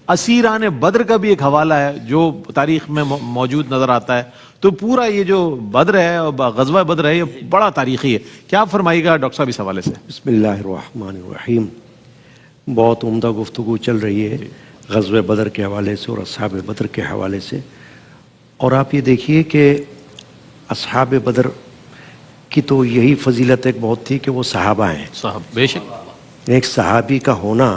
اسیران بدر کا بھی ایک حوالہ ہے جو تاریخ میں موجود نظر آتا ہے. تو پورا یہ جو بدر ہے غزوہ بدر ہے یہ بڑا تاریخی ہے. کیا فرمائے گا ڈاکٹر صاحب اس حوالے سے؟ بسم اللہ الرحمن الرحیم. بہت عمدہ گفتگو چل رہی ہے غزوہ بدر کے حوالے سے اور اصحاب بدر کے حوالے سے. اور آپ یہ دیکھیے کہ اصحاب بدر کی تو یہی فضیلت ایک بہت تھی کہ وہ صحابہ ہیں. صاحب بے شک ایک صحابی کا ہونا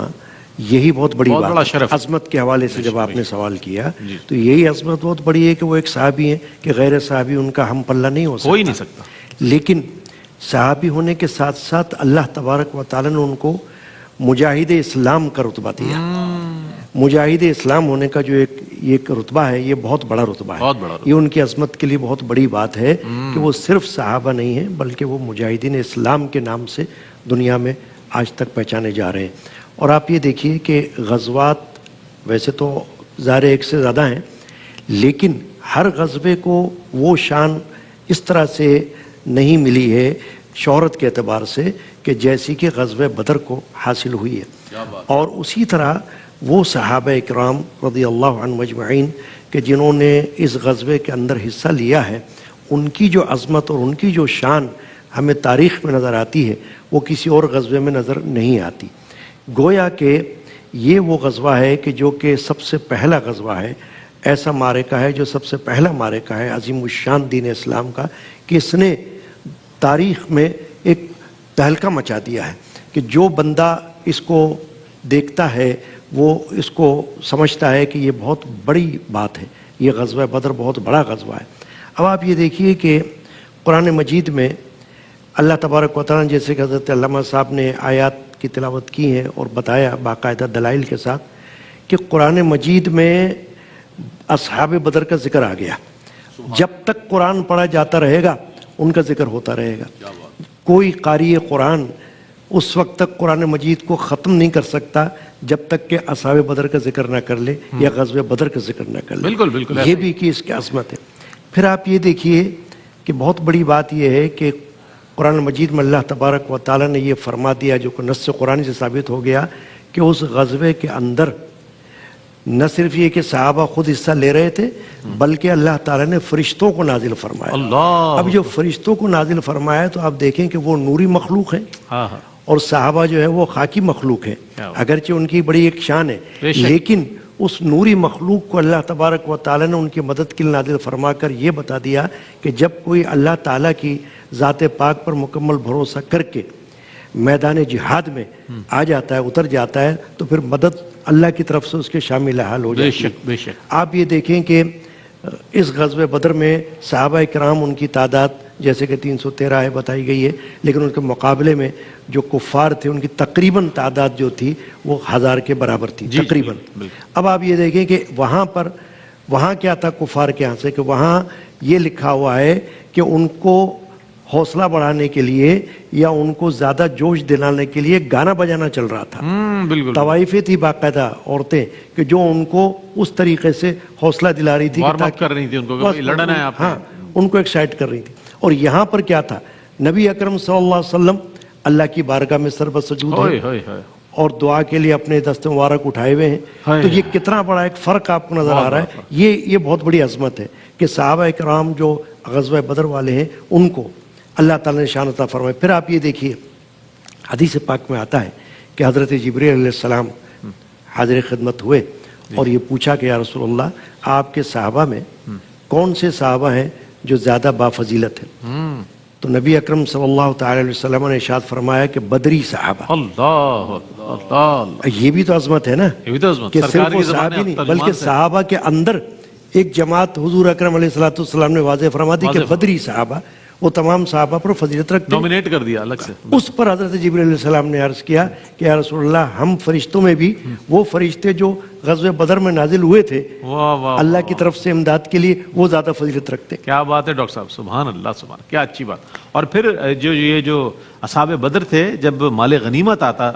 یہی بہت بڑی بہت بڑا بات ہے. شرف. عظمت کے حوالے سے جب آپ نے سوال کیا تو یہی عظمت بہت بڑی ہے کہ وہ ایک صحابی ہیں کہ غیر صحابی ان کا ہم پلہ نہیں ہو سکتا. ہو ہی نہیں سکتا. لیکن صحابی ہونے کے ساتھ ساتھ اللہ تبارک و تعالی نے ان کو مجاہد اسلام کا رتبہ دیا. مجاہد اسلام ہونے کا جو ایک رتبہ ہے یہ بہت بڑا رتبہ ہے. بہت بڑا رتبہ. یہ ان کی عظمت کے لیے بہت بڑی بات ہے کہ وہ صرف صحابہ نہیں ہیں بلکہ وہ مجاہدین اسلام کے نام سے دنیا میں آج تک پہچانے جا رہے ہیں. اور آپ یہ دیکھیے کہ غزوات ویسے تو ظاہر ایک سے زیادہ ہیں لیکن ہر غزوے کو وہ شان اس طرح سے نہیں ملی ہے شہرت کے اعتبار سے کہ جیسی کہ غزوہ بدر کو حاصل ہوئی ہے. اور اسی طرح وہ صحابہ اکرام رضی اللہ عنہم اجمعین کہ جنہوں نے اس غزوے کے اندر حصہ لیا ہے ان کی جو عظمت اور ان کی جو شان ہمیں تاریخ میں نظر آتی ہے وہ کسی اور غزوے میں نظر نہیں آتی. گویا کہ یہ وہ غزوہ ہے کہ جو کہ سب سے پہلا غزوہ ہے، ایسا معرکہ ہے جو سب سے پہلا معرکہ ہے عظیم الشان دین اسلام کا کہ اس نے تاریخ میں ایک تہلکہ مچا دیا ہے کہ جو بندہ اس کو دیکھتا ہے وہ اس کو سمجھتا ہے کہ یہ بہت بڑی بات ہے. یہ غزوہ بدر بہت بڑا غزوہ ہے. اب آپ یہ دیکھیے کہ قرآن مجید میں اللہ تبارک و تعالیٰ جیسے کہ حضرت علامہ صاحب نے آیات کی تلاوت کی ہیں اور بتایا باقاعدہ دلائل کے ساتھ کہ قرآن مجید میں اصحاب بدر کا ذکر آ گیا. جب تک قرآن پڑھا جاتا رہے گا ان کا ذکر ہوتا رہے گا. کوئی قاری قرآن اس وقت تک قرآن مجید کو ختم نہیں کر سکتا جب تک کہ اصحاب بدر کا ذکر نہ کر لے یا غزوہ بدر کا ذکر نہ کر لے. بالکل بالکل یہ بھی کہ اس کی عظمت ہے. پھر آپ یہ دیکھیے کہ بہت بڑی بات یہ ہے کہ قرآن مجید میں اللہ تبارک و تعالیٰ نے یہ فرما دیا جو کہ نص قرآن سے ثابت ہو گیا کہ اس غزوے کے اندر نہ صرف یہ کہ صحابہ خود حصہ لے رہے تھے بلکہ اللہ تعالیٰ نے فرشتوں کو نازل فرمایا. اب جو فرشتوں کو نازل فرمایا تو آپ دیکھیں کہ وہ نوری مخلوق ہیں اور صحابہ جو ہے وہ خاکی مخلوق ہیں. اگرچہ ان کی بڑی ایک شان ہے لیکن اس نوری مخلوق کو اللہ تبارک و تعالیٰ نے ان کی مدد کے لیے نازل فرما کر یہ بتا دیا کہ جب کوئی اللہ تعالیٰ کی ذات پاک پر مکمل بھروسہ کر کے میدان جہاد میں آ جاتا ہے اتر جاتا ہے تو پھر مدد اللہ کی طرف سے اس کے شامل حال ہو جاتی ہے. بے شک. آپ یہ دیکھیں کہ اس غزوہ بدر میں صحابہ کرام ان کی تعداد جیسے کہ 313 ہے بتائی گئی ہے لیکن ان کے مقابلے میں جو کفار تھے ان کی تقریباً تعداد جو تھی وہ 1000 کے برابر تھی تقریباً. اب آپ یہ دیکھیں کہ وہاں کیا تھا کفار کے یہاں سے کہ وہاں یہ لکھا ہوا ہے کہ ان کو حوصلہ بڑھانے کے لیے یا ان کو زیادہ جوش دلانے کے لیے گانا بجانا چل رہا تھا. طوائفیں تھی باقاعدہ عورتیں کہ جو ان کو اس طریقے سے حوصلہ دلا رہی تھی کر رہی تھی ان کو لڑنا ہے آپ. ہاں ان کو ایکسائٹ کر رہی تھی. اور یہاں پر کیا تھا نبی اکرم صلی اللہ علیہ وسلم اللہ کی بارگاہ میں سربسجود ہیں اور دعا کے لیے اپنے دست مبارک اٹھائے ہوئے ہیں. تو یہ کتنا بڑا ایک فرق آپ کو نظر آ رہا ہے. یہ بہت بڑی عظمت ہے کہ صحابہ کرام جو غزوہ بدر والے ہیں ان کو اللہ تعالیٰ نے شان عطا فرمائے. پھر آپ یہ دیکھیے حدیث پاک میں آتا ہے کہ حضرت جبریل علیہ السلام حاضر خدمت ہوئے اور یہ پوچھا کہ یا رسول اللہ آپ کے صحابہ میں کون سے صحابہ ہیں جو زیادہ بافضیلت ہیں؟ تو نبی اکرم صلی اللہ تعالی علیہ وسلم نے ارشاد فرمایا کہ بدری صحابہ. یہ بھی تو عظمت ہے نا کہ صرف وہ صحابی نہیں بلکہ صحابہ کے اندر ایک جماعت حضور اکرم علیہ السلام نے واضح فرما دی کہ بدری صحابہ وہ تمام صحابہ پر فضیلت رکھتے ہیں. نومینیٹ کر دیا الگ سے. اس پر حضرت جبریل علیہ السلام نے عرض کیا کہ یا رسول اللہ ہم فرشتوں میں بھی وہ فرشتے جو غزوہ بدر میں نازل ہوئے تھے اللہ کی طرف سے امداد کے لیے وہ زیادہ فضیلت رکھتے. کیا بات ہے ڈاکٹر صاحب. سبحان اللہ سبحان. کیا اچھی بات. اور پھر جو یہ جو اصحاب بدر تھے جب مال غنیمت آتا